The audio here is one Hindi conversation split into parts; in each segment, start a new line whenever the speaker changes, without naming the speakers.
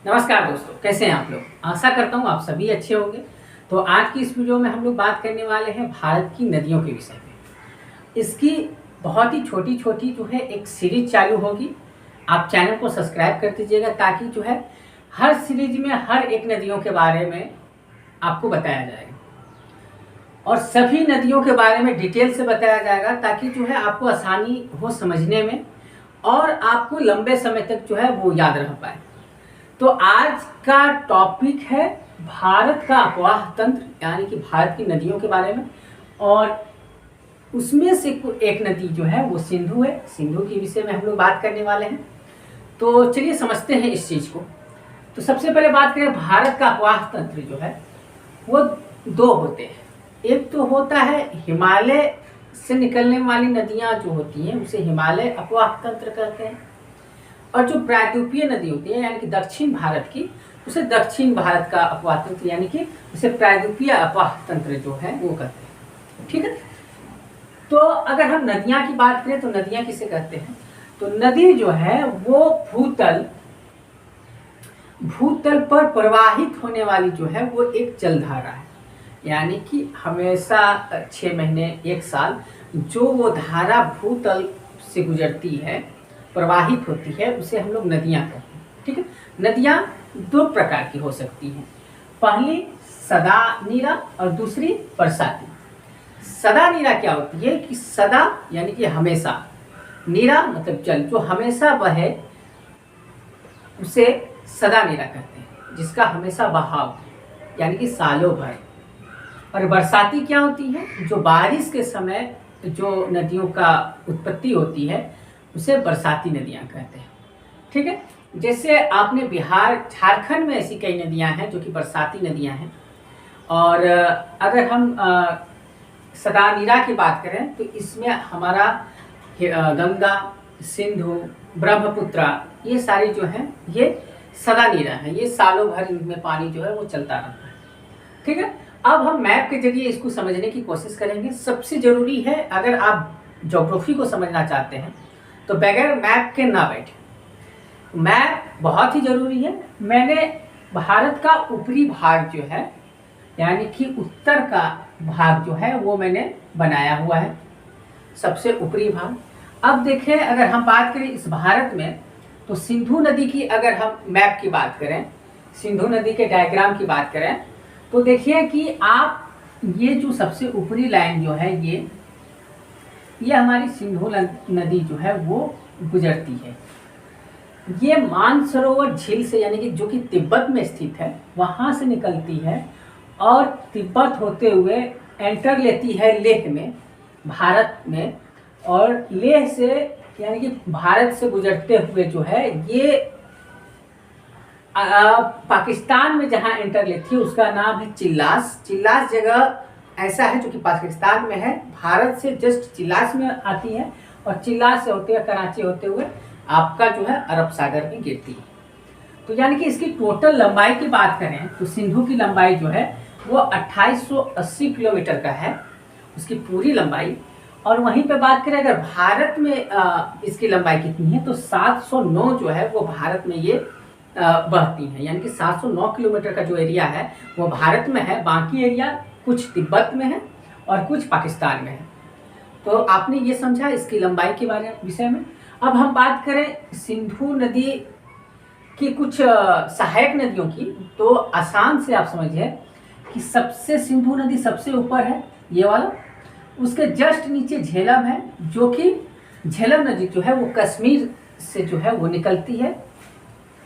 नमस्कार दोस्तों, कैसे हैं आप लोग। आशा करता हूँ आप सभी अच्छे होंगे। तो आज की इस वीडियो में हम लोग बात करने वाले हैं भारत की नदियों के विषय में। इसकी बहुत ही छोटी छोटी जो है एक सीरीज चालू होगी। आप चैनल को सब्सक्राइब कर दीजिएगा ताकि जो है हर सीरीज में हर एक नदियों के बारे में आपको बताया जाएगा और सभी नदियों के बारे में डिटेल से बताया जाएगा ताकि जो है आपको आसानी हो समझने में और आपको लंबे समय तक जो है वो याद रह पाए। तो आज का टॉपिक है भारत का अपवाह तंत्र, यानी कि भारत की नदियों के बारे में। और उसमें से एक नदी जो है वो सिंधु है। सिंधु के विषय में हम लोग बात करने वाले हैं। तो चलिए समझते हैं इस चीज को। तो सबसे पहले बात करें, भारत का अपवाह तंत्र जो है वो दो होते हैं। एक तो होता है हिमालय से निकलने वाली नदियां जो होती हैं उसे हिमालय अपवाह तंत्र कहते हैं, और जो प्रायद्वीपीय नदी होती है यानी कि दक्षिण भारत की, उसे दक्षिण भारत का अपवाह तंत्र यानी कि उसे प्रायद्वीपीय अपवाह तंत्र जो है वो कहते हैं। ठीक है। तो अगर हम नदियां की बात करें तो नदियां किसे कहते हैं, तो नदी जो है वो भूतल पर प्रवाहित होने वाली जो है वो एक जलधारा है। यानी कि हमेशा 6 महीने 1 साल जो वो धारा भूतल से गुजरती है, प्रवाहित होती है, उसे हम लोग नदियां कहते हैं। ठीक है। नदियां दो प्रकार की हो सकती हैं। पहली सदा नीरा और दूसरी बरसाती। सदा नीरा क्या होती है कि सदा यानी कि हमेशा, नीरा मतलब जल जो हमेशा बहे उसे सदा नीरा कहते हैं, जिसका हमेशा बहाव यानी कि सालों भर। और बरसाती क्या होती है, जो बारिश के समय जो नदियों का उत्पत्ति होती है उसे बरसाती नदियां कहते हैं। ठीक है। जैसे आपने बिहार झारखंड में ऐसी कई नदियां हैं जो कि बरसाती नदियां हैं। और अगर हम सदा नीरा की बात करें तो इसमें हमारा गंगा, सिंधु, ब्रह्मपुत्रा, ये सारी जो हैं ये सदा नीरा है। ये सालों भर इनमें पानी जो है वो चलता रहता है। ठीक है। अब हम मैप के जरिए इसको समझने की कोशिश करेंगे। सबसे जरूरी है, अगर आप ज्योग्राफी को समझना चाहते हैं तो बगैर मैप के ना बैठे। मैप बहुत ही जरूरी है। मैंने भारत का ऊपरी भाग जो है यानी कि उत्तर का भाग जो है वो मैंने बनाया हुआ है, सबसे ऊपरी भाग। अब देखें, अगर हम बात करें इस भारत में तो सिंधु नदी की अगर हम मैप की बात करें, सिंधु नदी के डायग्राम की बात करें तो देखिए कि आप ये जो सबसे ऊपरी लाइन जो है ये हमारी सिंधु नदी जो है वो गुजरती है। ये मानसरोवर झील से यानी कि जो कि तिब्बत में स्थित है वहां से निकलती है और तिब्बत होते हुए एंटर लेती है लेह में, भारत में। और लेह से यानी कि भारत से गुजरते हुए जो है ये पाकिस्तान में जहां एंटर लेती है उसका नाम है चिल्लास। चिल्लास जगह ऐसा है जो कि पाकिस्तान में है, भारत से जस्ट चिल्लास में आती है और चिल्लास से होते हुए कराची होते हुए आपका जो है अरब सागर में गिरती है। तो यानी कि इसकी टोटल लंबाई की बात करें तो सिंधु की लंबाई जो है वो 2880 किलोमीटर का है, उसकी पूरी लंबाई। और वहीं पे बात करें अगर भारत में इसकी लंबाई कितनी है तो 709 जो है वो भारत में ये बहती हैं। यानी कि 709 किलोमीटर का जो एरिया है वो भारत में है, बाकी एरिया कुछ तिब्बत में है और कुछ पाकिस्तान में है। तो आपने ये समझा इसकी लंबाई के बारे विषय में। अब हम बात करें सिंधु नदी की कुछ सहायक नदियों की, तो आसान से आप समझिए कि सबसे सिंधु नदी सबसे ऊपर है ये वाला, उसके जस्ट नीचे झेलम है, जो कि झेलम नदी जो है वो कश्मीर से जो है वो निकलती है।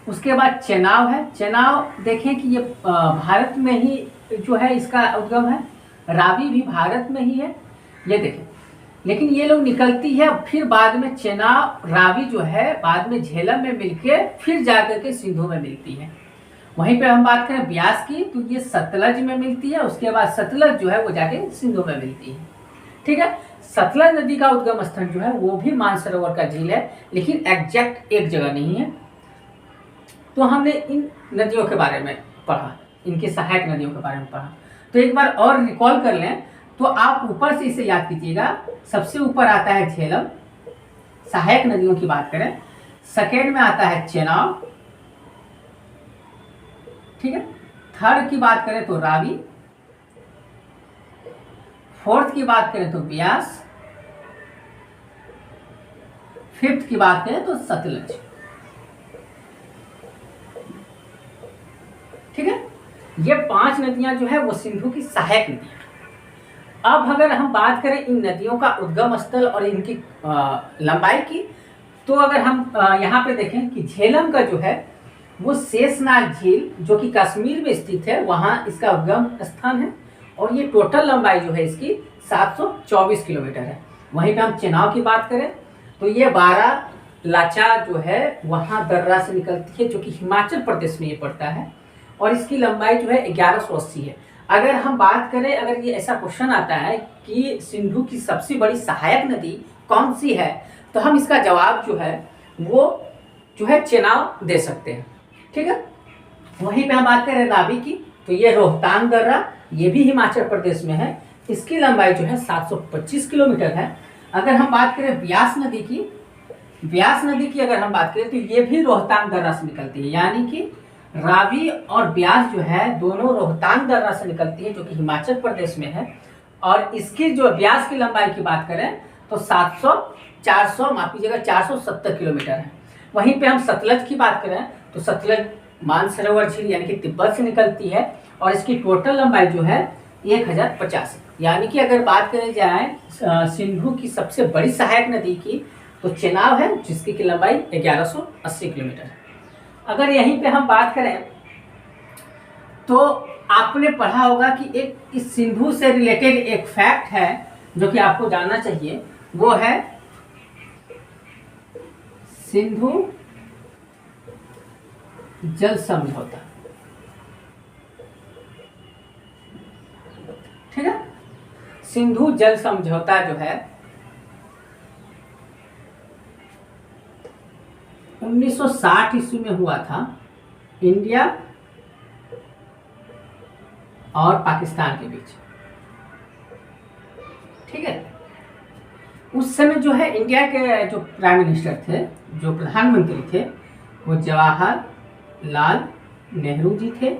उसके बाद चेनाब है। चेनाब देखें कि ये भारत में ही जो है इसका उद्गम है। रावी भी भारत में ही है, ये देखें। लेकिन ये लोग निकलती है फिर बाद में चेनाब रावी जो है बाद में झेलम में मिलके फिर जाकर के सिंधु में मिलती है। वहीं पे हम बात करें ब्यास की तो ये सतलज में मिलती है, उसके बाद सतलज जो है वो जाके सिंधु में मिलती है। ठीक है। सतलज नदी का उद्गम स्थल जो है वो भी मानसरोवर का झील है, लेकिन एग्जैक्ट एक जगह नहीं है। तो हमने इन नदियों के बारे में पढ़ा, इनके सहायक नदियों के बारे में पढ़ा। तो एक बार और रिकॉल कर लें तो आप ऊपर से इसे याद कीजिएगा। सबसे ऊपर आता है झेलम, सहायक नदियों की बात करें। सेकेंड में आता है चेनाब, ठीक है। थर्ड की बात करें तो रावी, फोर्थ की बात करें तो ब्यास, फिफ्थ की बात करें तो सतलज। ठीक है, ये 5 नदियां जो है वो सिंधु की सहायक नदियां। अब अगर हम बात करें इन नदियों का उद्गम स्थल और इनकी लंबाई की, तो अगर हम यहाँ पे देखें कि झेलम का जो है वो शेषनाग झील जो कि कश्मीर में स्थित है, वहाँ इसका उद्गम स्थान है और ये टोटल लंबाई जो है इसकी 724 किलोमीटर है। वहीं पे हम चेनाब की बात करें तो ये 12 लाचा जो है वहाँ दर्रा से निकलती है, जो कि हिमाचल प्रदेश में ये पड़ता है और इसकी लंबाई जो है 1180 है। अगर हम बात करें, अगर ये ऐसा क्वेश्चन आता है कि सिंधु की सबसे बड़ी सहायक नदी कौन सी है, तो हम इसका जवाब जो है वो जो है चेनाब दे सकते हैं। ठीक है, वहीं पे हम बात करें रावी की, तो ये रोहतांग दर्रा, ये भी हिमाचल प्रदेश में है, इसकी लंबाई जो है 725 किलोमीटर है। अगर हम बात करें ब्यास नदी की, ब्यास नदी की अगर हम बात करें तो ये भी रोहतांग दर्रा से निकलती है, यानी कि रावी और ब्यास जो है दोनों रोहतांग दर्रा से निकलती है, जो कि हिमाचल प्रदेश में है। और इसकी जो ब्यास की लंबाई की बात करें तो 470 किलोमीटर है। वहीं पे हम सतलज की बात करें तो सतलज मानसरोवर झील यानी कि तिब्बत से निकलती है और इसकी टोटल लंबाई जो है 1050। यानी कि अगर बात करें जाए सिंधु की सबसे बड़ी सहायक नदी की, तो चेनाब है जिसकी की लंबाई 1180 किलोमीटर है। अगर यहीं पे हम बात करें तो आपने पढ़ा होगा कि एक इस सिंधु से रिलेटेड एक फैक्ट है जो कि आपको जानना चाहिए, वो है सिंधु जल समझौता। ठीक है, सिंधु जल समझौता जो है 1960 ईस्वी में हुआ था इंडिया और पाकिस्तान के बीच। ठीक है, उस समय जो है इंडिया के जो प्राइम मिनिस्टर थे, जो प्रधानमंत्री थे, वो जवाहरलाल नेहरू जी थे।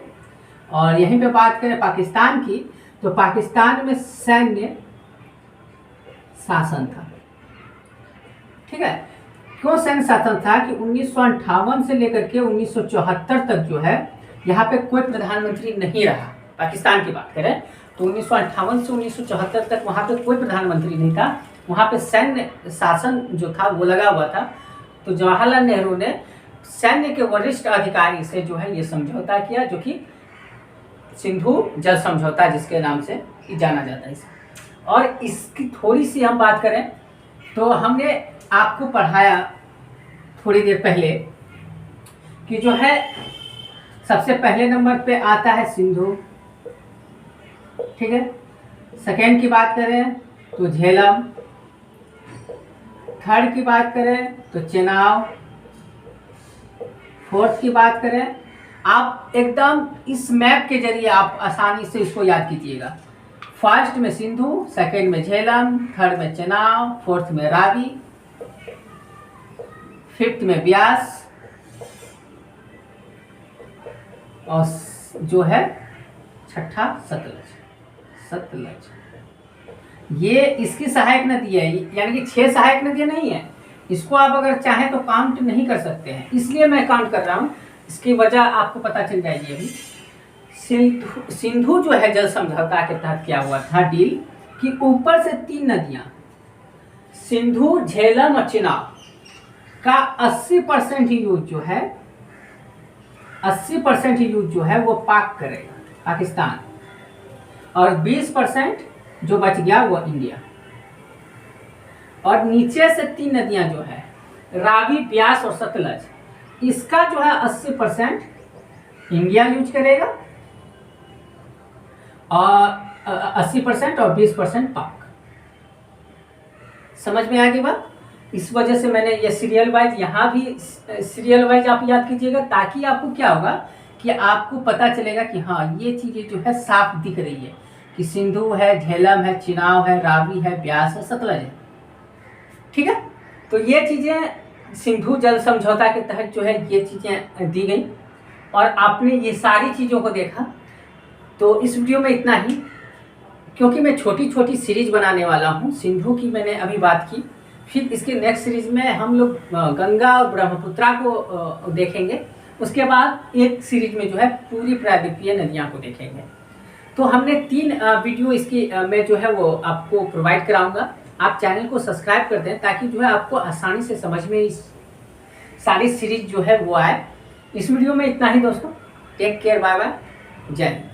और यहीं पे बात करें पाकिस्तान की, तो पाकिस्तान में सैन्य शासन था। ठीक है, क्यों सैन्य शासन था कि 1958 से लेकर के 1974 तक जो है यहाँ पे कोई प्रधानमंत्री नहीं रहा। पाकिस्तान की बात करें तो 1958 से 1974 तक वहाँ पे कोई प्रधानमंत्री नहीं था, वहाँ पे सैन्य शासन जो था वो लगा हुआ था। तो जवाहरलाल नेहरू ने सैन्य के वरिष्ठ अधिकारी से जो है ये समझौता किया, जो कि सिंधु जल समझौता जिसके नाम से जाना जाता है। और इसकी थोड़ी सी हम बात करें तो हमने आपको पढ़ाया थोड़ी देर पहले कि जो है सबसे पहले नंबर पे आता है सिंधु। ठीक है, सेकेंड की बात करें तो झेलम, थर्ड की बात करें तो चेनाब, फोर्थ की बात करें, आप एकदम इस मैप के जरिए आप आसानी से इसको याद कीजिएगा। फर्स्ट में सिंधु, सेकेंड में झेलम, थर्ड में चेनाब, फोर्थ में रावी, फिफ्थ में ब्यास और जो है छठा सतलज। ये इसकी सहायक नदी है, यानी कि 6 सहायक नदियां नहीं है। इसको आप अगर चाहें तो काउंट नहीं कर सकते हैं, इसलिए मैं काउंट कर रहा हूँ। इसकी वजह आपको पता चल जाएगी अभी। सिंधु जो है जल समझौता के तहत क्या हुआ था डील कि ऊपर से 3 नदियां सिंधु, झेलम और चेनाब का 80% यूज जो है 80% यूज जो है वो पाक करेगा पाकिस्तान, और 20% जो बच गया वो इंडिया। और नीचे से 3 नदियां जो है रावी, ब्यास और सतलज, इसका जो है 80% इंडिया यूज करेगा और 80% और 20% पाक। समझ में आ गई बात? इस वजह से मैंने ये सीरियल वाइज, यहाँ भी सीरियल वाइज आप याद कीजिएगा, ताकि आपको क्या होगा कि आपको पता चलेगा कि हाँ ये चीज़ें जो है साफ दिख रही है कि सिंधु है, झेलम है, चेनाब है, रावी है, ब्यास है, सतलज है। ठीक है, तो ये चीज़ें सिंधु जल समझौता के तहत जो है ये चीज़ें दी गई। और आपने ये सारी चीज़ों को देखा। तो इस वीडियो में इतना ही, क्योंकि मैं छोटी छोटी सीरीज बनाने वाला हूँ। सिंधु की मैंने अभी बात की, फिर इसके नेक्स्ट सीरीज में हम लोग गंगा और ब्रह्मपुत्रा को देखेंगे। उसके बाद एक सीरीज में जो है पूरी प्रायद्वीपीय नदियाँ को देखेंगे। तो हमने 3 वीडियो इसकी मैं जो है वो आपको प्रोवाइड कराऊंगा। आप चैनल को सब्सक्राइब कर दें ताकि जो है आपको आसानी से समझ में इस सारी सीरीज जो है वो आए। इस वीडियो में इतना ही दोस्तों। टेक केयर, बाय बाय, जय हिंद।